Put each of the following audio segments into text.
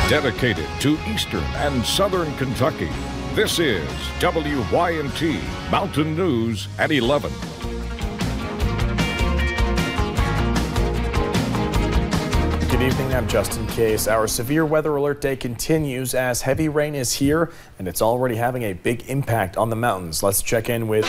Dedicated to Eastern and Southern Kentucky, this is WYNT Mountain News at 11. Good evening, I'm Justin Case. Our severe weather alert day continues as heavy rain is here and it's already having a big impact on the mountains. Let's check in with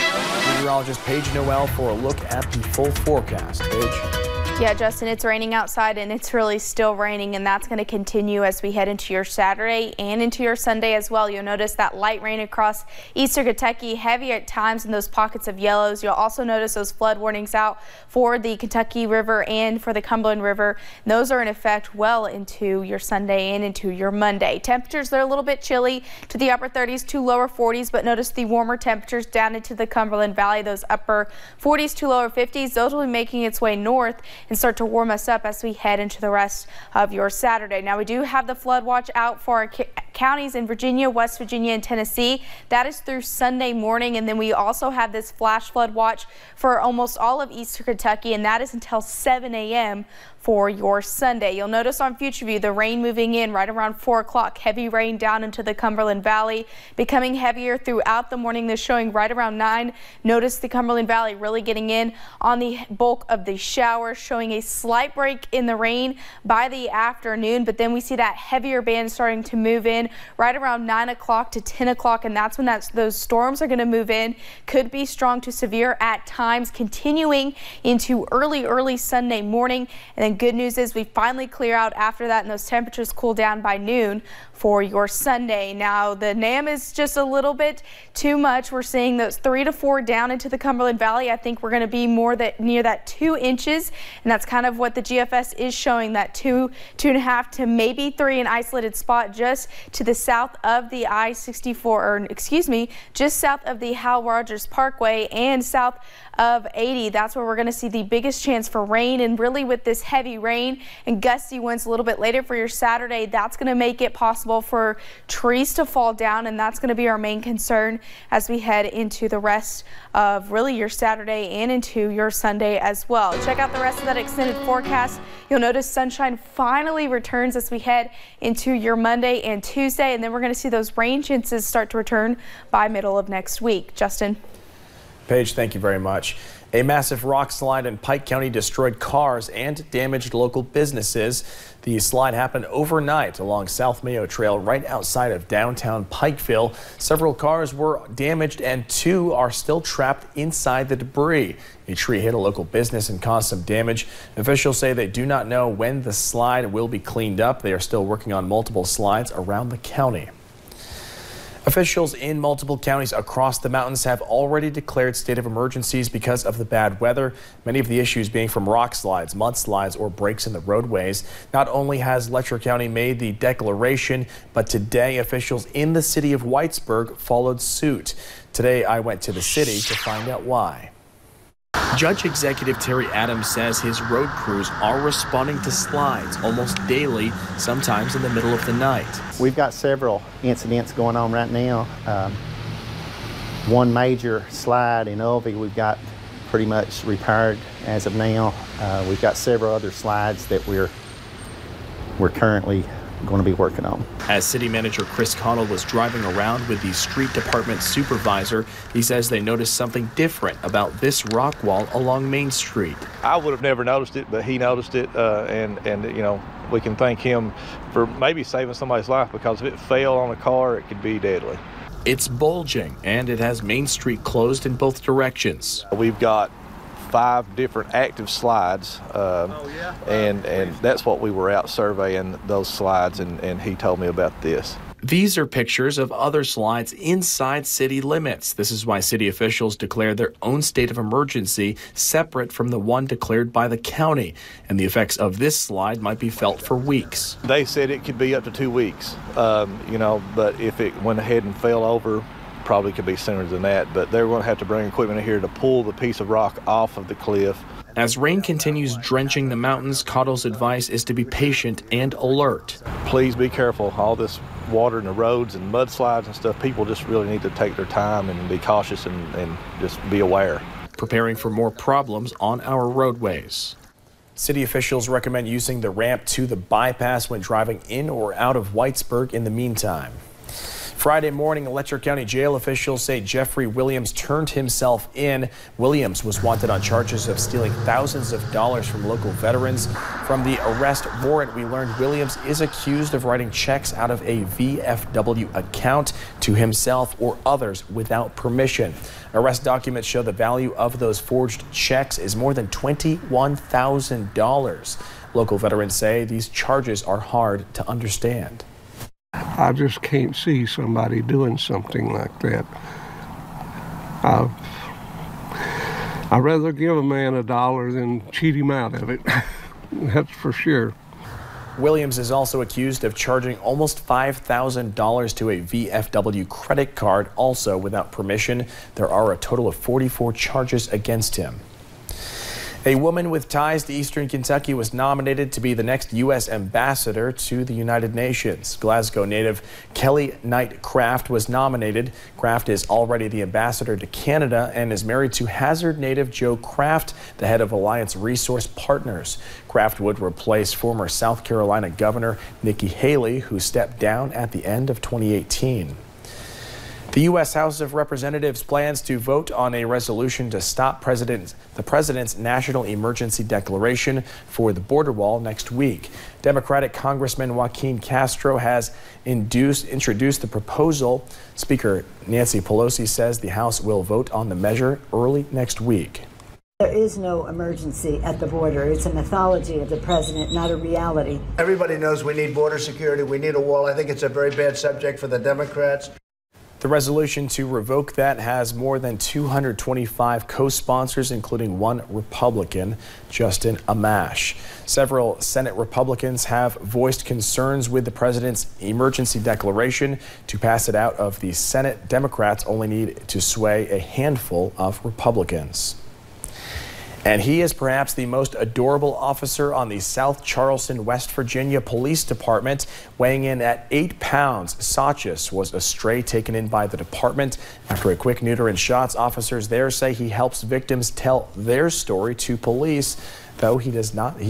meteorologist Paige Noel for a look at the full forecast. Paige. Yeah, Justin, it's raining outside and it's really still raining, and that's going to continue as we head into your Saturday and into your Sunday as well. You'll notice that light rain across eastern Kentucky, heavy at times in those pockets of yellows. You'll also notice those flood warnings out for the Kentucky River and for the Cumberland River. And those are in effect well into your Sunday and into your Monday. Temperatures, they're a little bit chilly to the upper 30s to lower 40s, but notice the warmer temperatures down into the Cumberland Valley, those upper 40s to lower 50s. Those will be making its way north and start to warm us up as we head into the rest of your Saturday. Now, we do have the flood watch out for our counties in Virginia, West Virginia, and Tennessee. That is through Sunday morning, and then we also have this flash flood watch for almost all of eastern Kentucky, and that is until 7 a.m. for your Sunday. You'll notice on Future View the rain moving in right around 4 o'clock. Heavy rain down into the Cumberland Valley, becoming heavier throughout the morning. This showing right around 9. Notice the Cumberland Valley really getting in on the bulk of the shower, showing a slight break in the rain by the afternoon, but then we see that heavier band starting to move in right around 9 o'clock to 10 o'clock, and that's when those storms are going to move in. Could be strong to severe at times, continuing into early Sunday morning. And then good news is we finally clear out after that, and those temperatures cool down by noon for your Sunday. Now, the NAM is just a little bit too much. We're seeing those 3 to 4 down into the Cumberland Valley. I think we're going to be more near that 2 inches, and that's kind of what the GFS is showing, that 2.5 to maybe 3, an isolated spot just to the south of the I-64, or excuse me, just south of the Hal Rogers Parkway and south of 80. That's where we're going to see the biggest chance for rain, and really with this heavy rain and gusty winds a little bit later for your Saturday, that's going to make it possible for trees to fall down, and that's going to be our main concern as we head into the rest of really your Saturday and into your Sunday as well. Check out the rest of that extended forecast. You'll notice sunshine finally returns as we head into your Monday and Tuesday, and then we're going to see those rain chances start to return by middle of next week. Justin. Paige, thank you very much. A massive rock slide in Pike County destroyed cars and damaged local businesses. The slide happened overnight along South Mayo Trail right outside of downtown Pikeville. Several cars were damaged and 2 are still trapped inside the debris. A tree hit a local business and caused some damage. Officials say they do not know when the slide will be cleaned up. They are still working on multiple slides around the county. Officials in multiple counties across the mountains have already declared state of emergencies because of the bad weather, many of the issues being from rock slides, mudslides, or breaks in the roadways. Not only has Letcher County made the declaration, but today officials in the city of Whitesburg followed suit. Today I went to the city to find out why. Judge Executive Terry Adams says his road crews are responding to slides almost daily, sometimes in the middle of the night. We've got several incidents going on right now. One major slide in Ulvey we've got pretty much repaired as of now. We've got several other slides that we're currently going to be working on. As City Manager Chris Connell was driving around with the street department supervisor, he says they noticed something different about this rock wall along Main Street. I would have never noticed it, but he noticed it, and you know, we can thank him for maybe saving somebody's life, because if it fell on a car, it could be deadly. It's bulging, and it has Main Street closed in both directions. We've got 5 different active slides, and that's what we were out surveying, those slides, and he told me about this. These are pictures of other slides inside city limits. This is why city officials declared their own state of emergency separate from the one declared by the county, and the effects of this slide might be felt for weeks. They said it could be up to 2 weeks, you know, but if it went ahead and fell over, probably could be sooner than that, but they're going to have to bring equipment in here to pull the piece of rock off of the cliff. As rain continues drenching the mountains, Cottle's advice is to be patient and alert. Please be careful. All this water in the roads and mudslides and stuff, people just really need to take their time and be cautious and just be aware. Preparing for more problems on our roadways. City officials recommend using the ramp to the bypass when driving in or out of Whitesburg in the meantime. Friday morning, Letcher County jail officials say Jeffrey Williams turned himself in. Williams was wanted on charges of stealing thousands of dollars from local veterans. From the arrest warrant, we learned Williams is accused of writing checks out of a VFW account to himself or others without permission. Arrest documents show the value of those forged checks is more than $21,000. Local veterans say these charges are hard to understand. I just can't see somebody doing something like that. I'd rather give a man $1 than cheat him out of it. That's for sure. Williams is also accused of charging almost $5,000 to a VFW credit card, also without permission. There are a total of 44 charges against him. A woman with ties to Eastern Kentucky was nominated to be the next U.S. ambassador to the United Nations. Glasgow native Kelly Knight Craft was nominated. Craft is already the ambassador to Canada and is married to Hazard native Joe Craft, the head of Alliance Resource Partners. Craft would replace former South Carolina Governor Nikki Haley, who stepped down at the end of 2018. The U.S. House of Representatives plans to vote on a resolution to stop the president's national emergency declaration for the border wall next week. Democratic Congressman Joaquin Castro has introduced the proposal. Speaker Nancy Pelosi says the House will vote on the measure early next week. There is no emergency at the border. It's a mythology of the president, not a reality. Everybody knows we need border security. We need a wall. I think it's a very bad subject for the Democrats. The resolution to revoke that has more than 225 co-sponsors, including one Republican, Justin Amash. Several Senate Republicans have voiced concerns with the president's emergency declaration. To pass it out of the Senate, Democrats only need to sway a handful of Republicans. And he is perhaps the most adorable officer on the South Charleston, West Virginia Police Department. Weighing in at 8 pounds, Sachus was a stray taken in by the department. After a quick neuter and shots, officers there say he helps victims tell their story to police, though he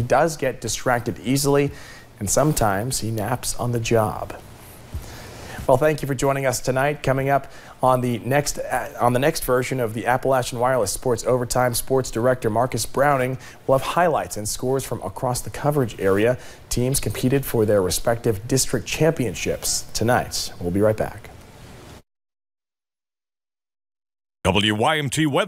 does get distracted easily, and sometimes he naps on the job. Well, thank you for joining us tonight. Coming up on the next version of the Appalachian Wireless Sports Overtime, Sports Director Marcus Browning will have highlights and scores from across the coverage area. Teams competed for their respective district championships tonight. We'll be right back. WYMT Weather.